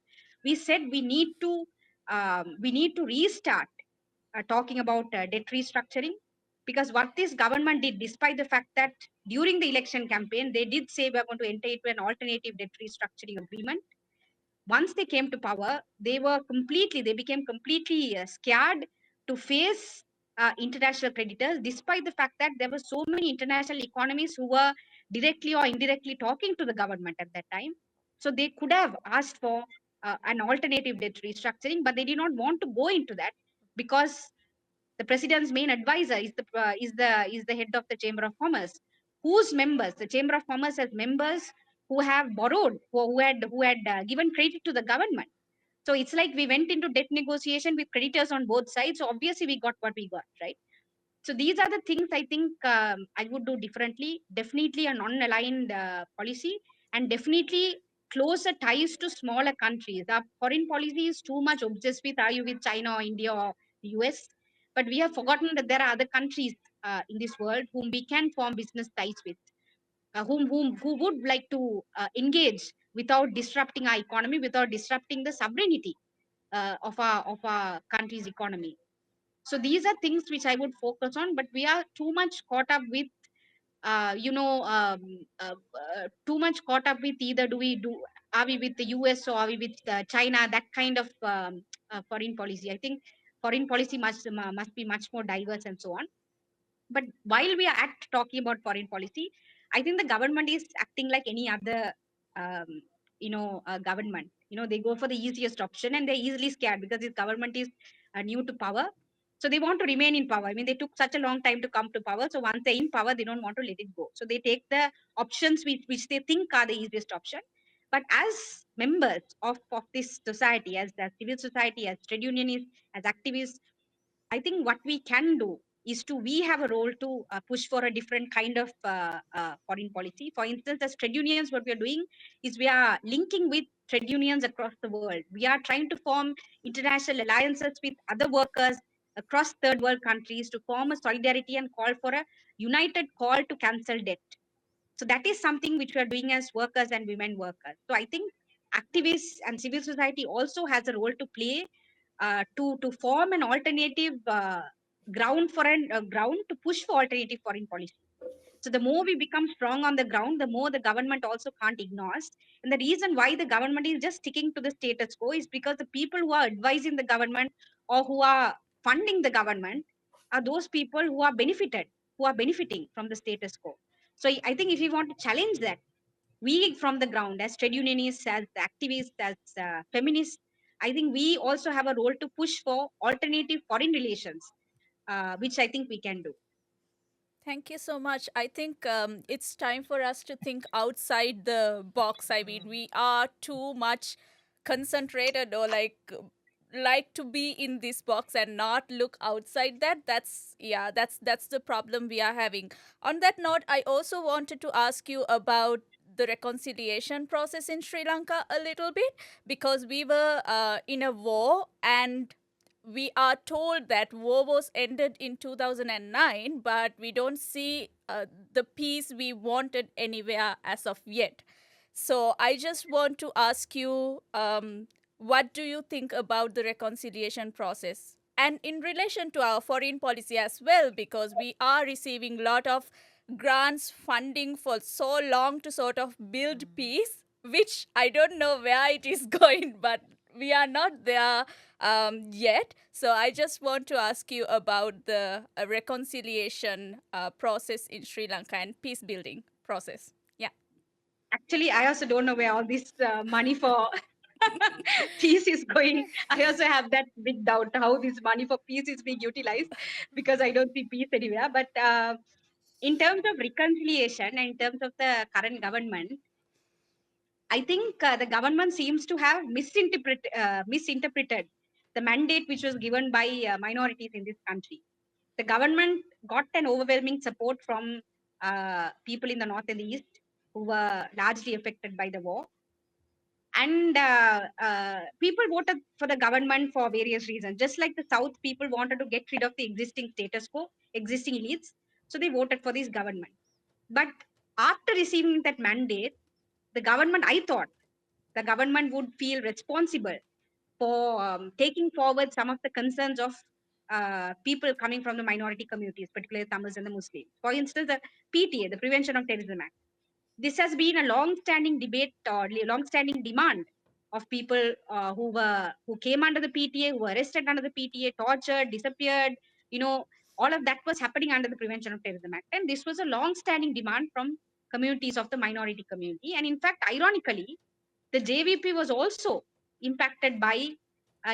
We said we need to restart talking about debt restructuring, because what this government did, despite the fact that during the election campaign they did say we are going to enter into an alternative debt restructuring agreement. Once they came to power, they became completely scared to face international creditors, despite the fact that there were so many international economies who were directly or indirectly talking to the government at that time. So they could have asked for an alternative debt restructuring, but they did not want to go into that, because the president's main advisor is the head of the Chamber of Commerce, whose members the Chamber of Commerce has members who have borrowed, who had given credit to the government. So it's like we went into debt negotiation with creditors on both sides. So obviously we got what we got, right? So these are the things I think I would do differently. Definitely a non-aligned policy, and definitely closer ties to smaller countries. Our foreign policy is too much obsessed with, are you with China or India or US? But we have forgotten that there are other countries in this world whom we can form business ties with, who would like to engage without disrupting our economy, without disrupting the sovereignty of our country's economy. So these are things which I would focus on, but we are too much caught up with too much caught up with, either do we do are we with the US or are we with China, that kind of foreign policy. I think foreign policy must be much more diverse and so on. But while we are talking about foreign policy, I think the government is acting like any other um, government. They go for the easiest option, and they're easily scared because this government is new to power. So they want to remain in power. I mean, they took such a long time to come to power. So once they're in power, they don't want to let it go. So they take the options which they think are the easiest option. But as members of this society, as civil society, as trade unionists, as activists, I think what we can do is we have a role to push for a different kind of foreign policy. For instance, as trade unions, what we are doing is we are linking with trade unions across the world. We are trying to form international alliances with other workers across third world countries to form a solidarity and call for a united call to cancel debt. So that is something which we are doing as workers and women workers. So I think activists and civil society also has a role to play to form an alternative ground to push for alternative foreign policy. So the more we become strong on the ground, the more the government also can't ignore us. And the reason why the government is just sticking to the status quo is because the people who are advising the government, or who are funding the government are those people who are benefiting from the status quo. So I think if we want to challenge that, we from the ground, as trade unionists, as activists, as feminists, I think we also have a role to push for alternative foreign relations, which I think we can do. Thank you so much. I think it's time for us to think outside the box. I mean, we are too much concentrated or like to be in this box and not look outside that. That's the problem we are having. On that note, I also wanted to ask you about the reconciliation process in Sri Lanka a little bit, because we were in a war, and we are told that war was ended in 2009, but we don't see the peace we wanted anywhere as of yet. So I just want to ask you, what do you think about the reconciliation process? And in relation to our foreign policy as well, because we are receiving a lot of grants funding for so long to sort of build peace, which I don't know where it is going, but we are not there yet. So I just want to ask you about the reconciliation process in Sri Lanka and peace building process. Yeah. Actually, I also don't know where all this money for peace is going. I also have that big doubt how this money for peace is being utilized, because I don't see peace anywhere. But in terms of reconciliation and in terms of the current government, I think the government seems to have misinterpreted the mandate which was given by minorities in this country. The government got an overwhelming support from people in the north and the east who were largely affected by the war. And people voted for the government for various reasons. Just like the South, people wanted to get rid of the existing status quo, existing elites. So they voted for this government. But after receiving that mandate, the government, I thought, the government would feel responsible for taking forward some of the concerns of people coming from the minority communities, particularly Tamils and the Muslims. For instance, the PTA, the Prevention of Terrorism Act. This has been a long-standing debate or long-standing demand of people who came under the PTA, who were arrested under the PTA, tortured, disappeared. All of that was happening under the Prevention of Terrorism Act, and this was a long-standing demand from communities of the minority community. And in fact, ironically, the JVP was also impacted by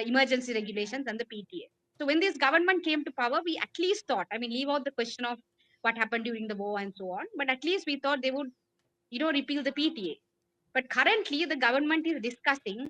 emergency regulations and the PTA. So when this government came to power, we at least thought, I mean, leave out the question of what happened during the war and so on, but at least we thought they would, repeal the PTA. But currently, the government is discussing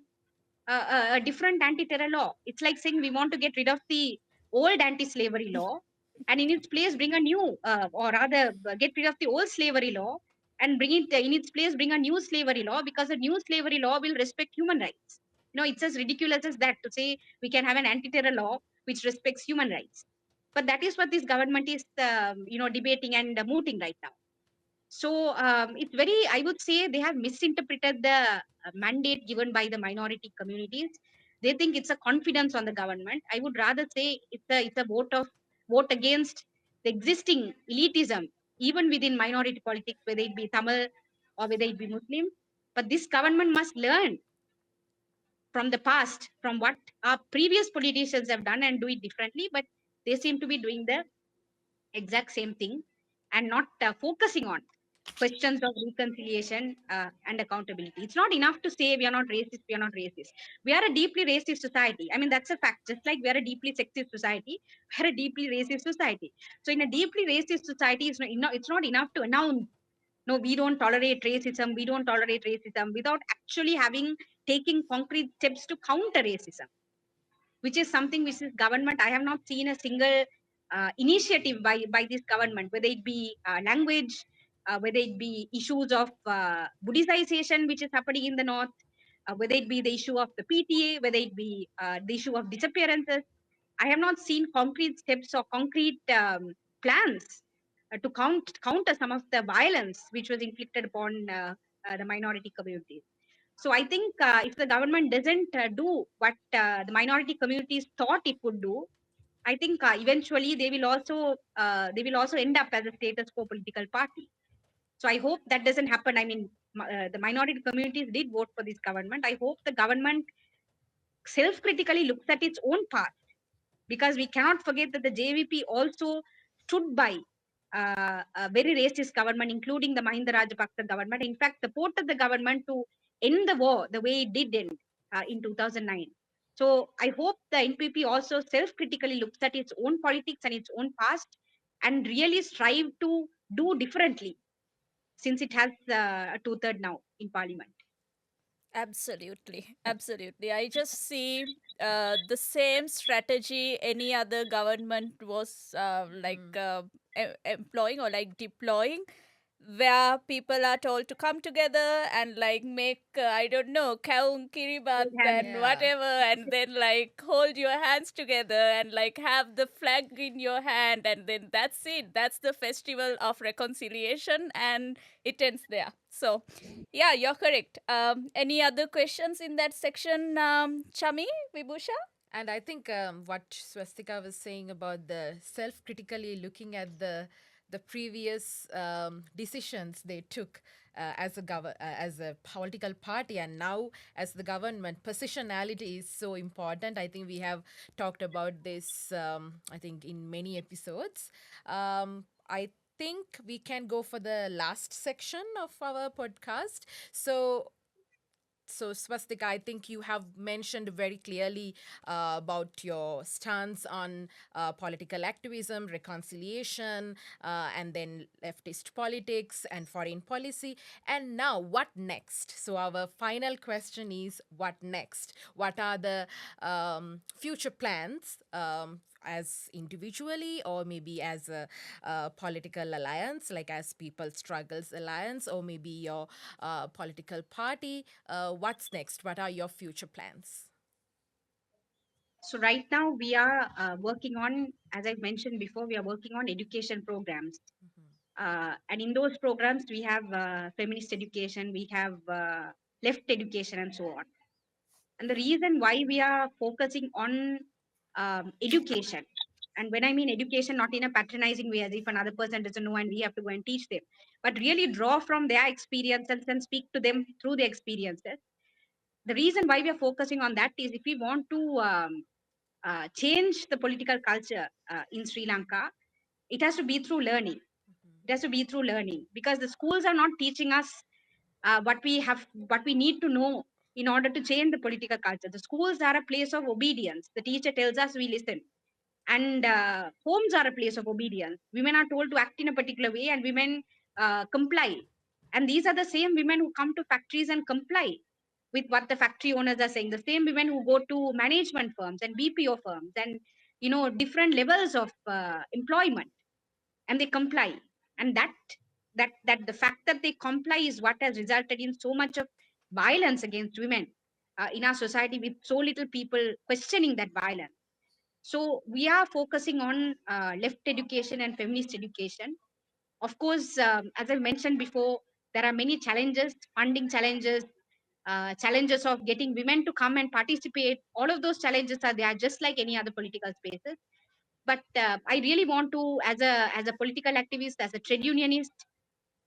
a different anti-terror law. It's like saying we want to get rid of the old anti-slavery law, and in its place bring a new, or rather get rid of the old slavery law and bring it in its place, bring a new slavery law, because the new slavery law will respect human rights. It's as ridiculous as that to say we can have an anti-terror law which respects human rights. But that is what this government is, debating and mooting right now. So it's very, I would say, they have misinterpreted the mandate given by the minority communities. They think it's a confidence on the government. I would rather say it's a vote against the existing elitism, even within minority politics, whether it be Tamil or whether it be Muslim. But this government must learn from the past, from what our previous politicians have done, and do it differently. But they seem to be doing the exact same thing and not focusing on questions of reconciliation and accountability. It's not enough to say we are not racist, we are not racist. We are a deeply racist society. I mean, that's a fact. Just like we are a deeply sexist society, we are a deeply racist society. So in a deeply racist society, it's not enough to announce, no, we don't tolerate racism, we don't tolerate racism, without actually taking concrete steps to counter racism, which is something which is government. I have not seen a single initiative by this government, whether it be language, whether it be issues of Buddhization, which is happening in the north, whether it be the issue of the PTA, whether it be the issue of disappearances. I have not seen concrete steps or concrete plans to counter some of the violence which was inflicted upon the minority communities. So I think if the government doesn't do what the minority communities thought it would do, I think eventually they will also end up as a status quo political party. So I hope that doesn't happen. I mean, the minority communities did vote for this government. I hope the government self-critically looks at its own past because we cannot forget that the JVP also stood by a very racist government, including the Mahinda Rajapaksa government. In fact, supported the government to end the war the way it did end in 2009. So I hope the NPP also self-critically looks at its own politics and its own past and really strive to do differently, since it has a two-third now in parliament. Absolutely, absolutely. I just see the same strategy any other government was employing or like deploying, where people are told to come together and like make I don't know kaung kiribat and Yeah. whatever, and then like hold your hands together and like have the flag in your hand, and then that's it. That's the festival of reconciliation, and it ends there. So yeah, you're correct. Any other questions in that section, Chami, Vibusha? And I think what Swastika was saying about the self-critically looking at the previous decisions they took as a political party, and now as the government, positionality is so important. I think we have talked about this. I think in many episodes. I think we can go for the last section of our podcast. So, Swastika, I think you have mentioned very clearly about your stance on political activism, reconciliation, and then leftist politics and foreign policy. And now, what next? So, our final question is what next? What are the future plans? As individually or maybe as a political alliance, like as People Struggles Alliance, or maybe your political party. What's next? What are your future plans? So right now we are working on, as I mentioned before, we are working on education programs. And in those programs, we have feminist education, we have left education, and so on. And the reason why we are focusing on education, and when I mean education, not in a patronizing way as if another person doesn't know and we have to go and teach them, but really draw from their experiences and speak to them through their experiences. The reason why we are focusing on that is if we want to change the political culture in Sri Lanka, it has to be through learning. It has to be through learning, because the schools are not teaching us what we need to know in order to change the political culture. The schools are a place of obedience. The teacher tells us, we listen. And homes are a place of obedience. Women are told to act in a particular way, and women comply. And these are the same women who come to factories and comply with what the factory owners are saying. The same women who go to management firms and BPO firms and different levels of employment, and they comply. And that the fact that they comply is what has resulted in so much of violence against women in our society, with so little people questioning that violence. So we are focusing on left education and feminist education. Of course, as I mentioned before, there are many challenges, funding challenges, challenges of getting women to come and participate. All of those challenges are there, just like any other political spaces. But I really want to, as a political activist, as a trade unionist,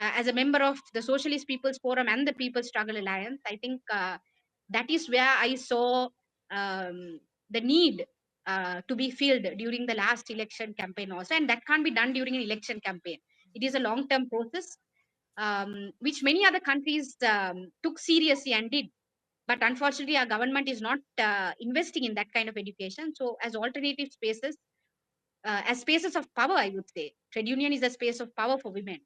as a member of the Socialist People's Forum and the People's Struggle Alliance, I think that is where I saw the need to be filled during the last election campaign also. And that can't be done during an election campaign. It is a long-term process, which many other countries took seriously and did. But unfortunately, our government is not investing in that kind of education. So as alternative spaces, as spaces of power, I would say, trade union is a space of power for women.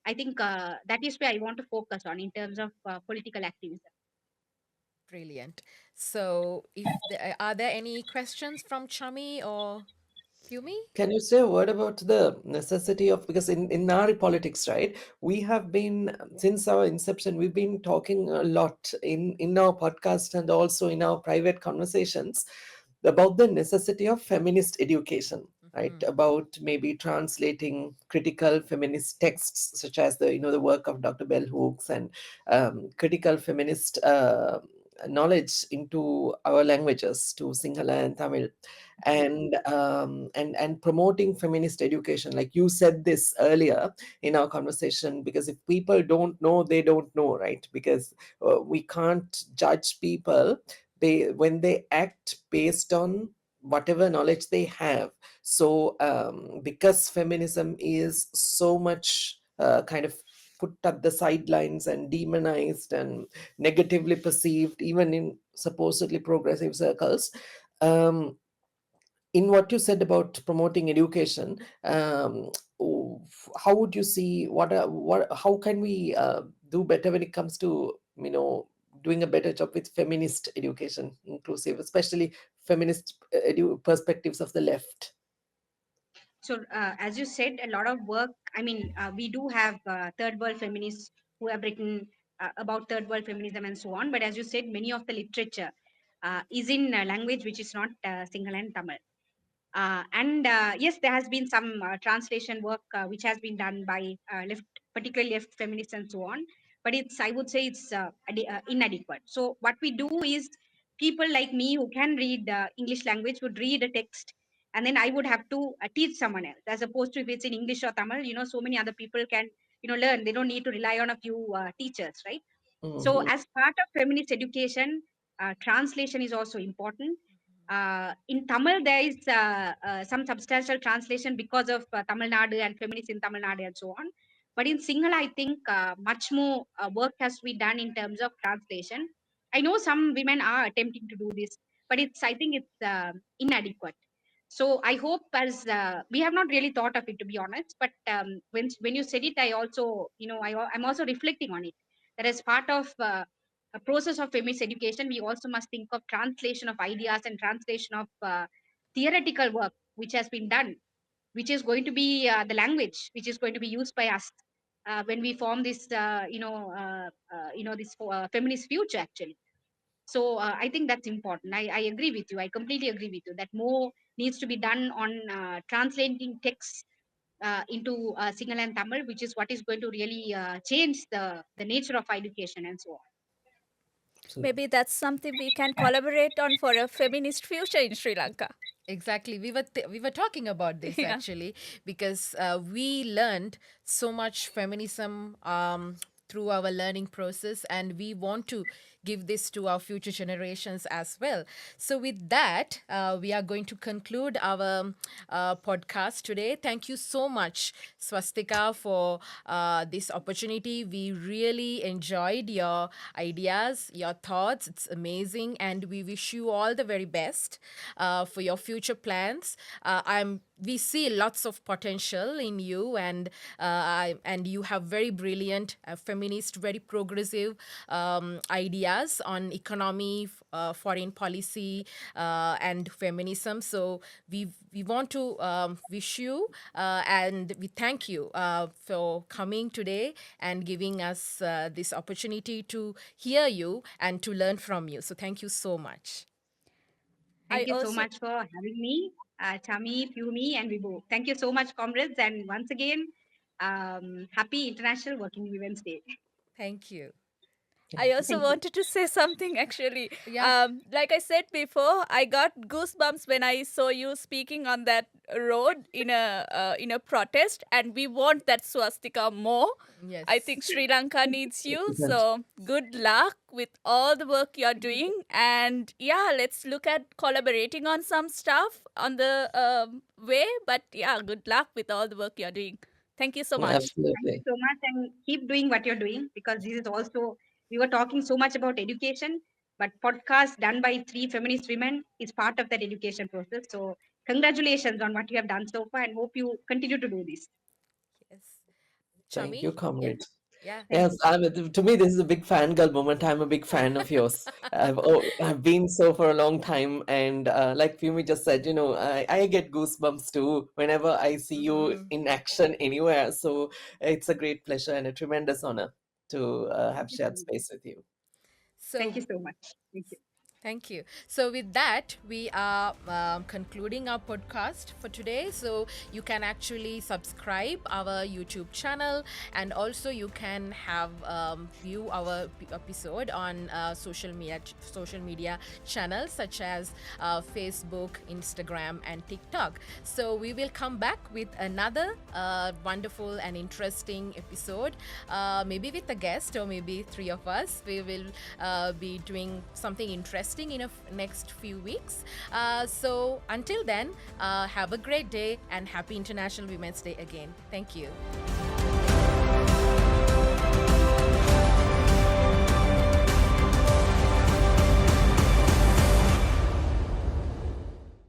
I think that is where I want to focus on in terms of political activism. Brilliant. So, are there any questions from Chami or Piumi? Can you say a word about the necessity of, because in Nāari Politics, right, we have been, since our inception, we've been talking a lot in our podcast and also in our private conversations about the necessity of feminist education, right? About maybe translating critical feminist texts, such as the work of Dr. Bell Hooks, and critical feminist knowledge into our languages, to Sinhala and Tamil, and promoting feminist education, like you said this earlier in our conversation, because if people don't know, they don't know, right? Because we can't judge people when they act based on whatever knowledge they have. So because feminism is so much kind of put at the sidelines and demonized and negatively perceived even in supposedly progressive circles, um, in what you said about promoting education, how would you see how can we do better when it comes to doing a better job with feminist education, inclusive, especially feminist perspectives of the left? So, as you said, a lot of work. I mean, we do have third world feminists who have written about third world feminism and so on. But as you said, many of the literature is in language which is not Sinhala and Tamil. And yes, there has been some translation work which has been done by left, particularly left feminists and so on. But I would say it's inadequate. So what we do is people like me who can read English language would read a text, and then I would have to teach someone else, as opposed to if it's in English or Tamil. So many other people can learn. They don't need to rely on a few teachers, right? So, Mhm. as part of feminist education, translation is also important. In Tamil, there is some substantial translation because of Tamil Nadu and feminists in Tamil Nadu and so on. But in Sinhala, I think much more work has to be done in terms of translation. I know some women are attempting to do this, but I think it's inadequate. So I hope, as we have not really thought of it, to be honest. But when you said it, I also I'm also reflecting on it, that as part of a process of feminist education, we also must think of translation of ideas and translation of theoretical work which has been done, which is going to be the language which is going to be used by us when we form this this feminist future actually. So I think that's important. I agree with you. I completely agree with you that more needs to be done on translating texts into Sinhala and Tamil, which is what is going to really change the nature of education and so on. Maybe that's something we can collaborate on for a feminist future in Sri Lanka. Exactly. We were talking about this Yeah. actually because we learned so much feminism through our learning process, and we want to give this to our future generations as well. So, with that, we are going to conclude our podcast today. Thank you so much, Swastika, for this opportunity. We really enjoyed your ideas, your thoughts. It's amazing, and we wish you all the very best for your future plans. We see lots of potential in you, and you have very brilliant, feminist, very progressive ideas on economy, foreign policy, and feminism. So we want to wish you and we thank you for coming today and giving us this opportunity to hear you and to learn from you. So thank you so much. I Thank you so also much for having me, Chami, Piumi, and Vibu. Thank you so much, comrades. And once again, happy International Working Women's Day. Thank you. I also Thank you. wanted to say something actually. Yeah. Like I said before, I got goosebumps when I saw you speaking on that road in a protest, and we want that swastika more. I Yes. think Sri Lanka needs you. Yes. So good luck with all the work you're doing, and yeah, let's look at collaborating on some stuff on the way. But yeah, good luck with all the work you're doing. Thank you so much. Thank you Absolutely. so much, and keep doing what you're doing, because this is also, we were talking so much about education, but podcast done by three feminist women is part of that education process. So congratulations on what you have done so far, and hope you continue to do this. Yes. Thank Chami? you, Yeah. comrade. Yeah. Thank Yes, you. to me, this is a big fangirl moment. I'm a big fan of yours. I've been so for a long time, and like Fumi just said, I get goosebumps too whenever I see you Mm. in action anywhere. So it's a great pleasure and a tremendous honor to have Thank you so shared much. space with you. Thank So you so much. Thank you. thank you. So, with that, we are concluding our podcast for today. So, you can actually subscribe our YouTube channel, and also you can have view our episode on social media channels such as Facebook, Instagram, and TikTok. So, we will come back with another wonderful and interesting episode, maybe with a guest or maybe three of us. We will be doing something interesting posting in next few weeks. So until then, have a great day and happy International Women's Day again. Thank you.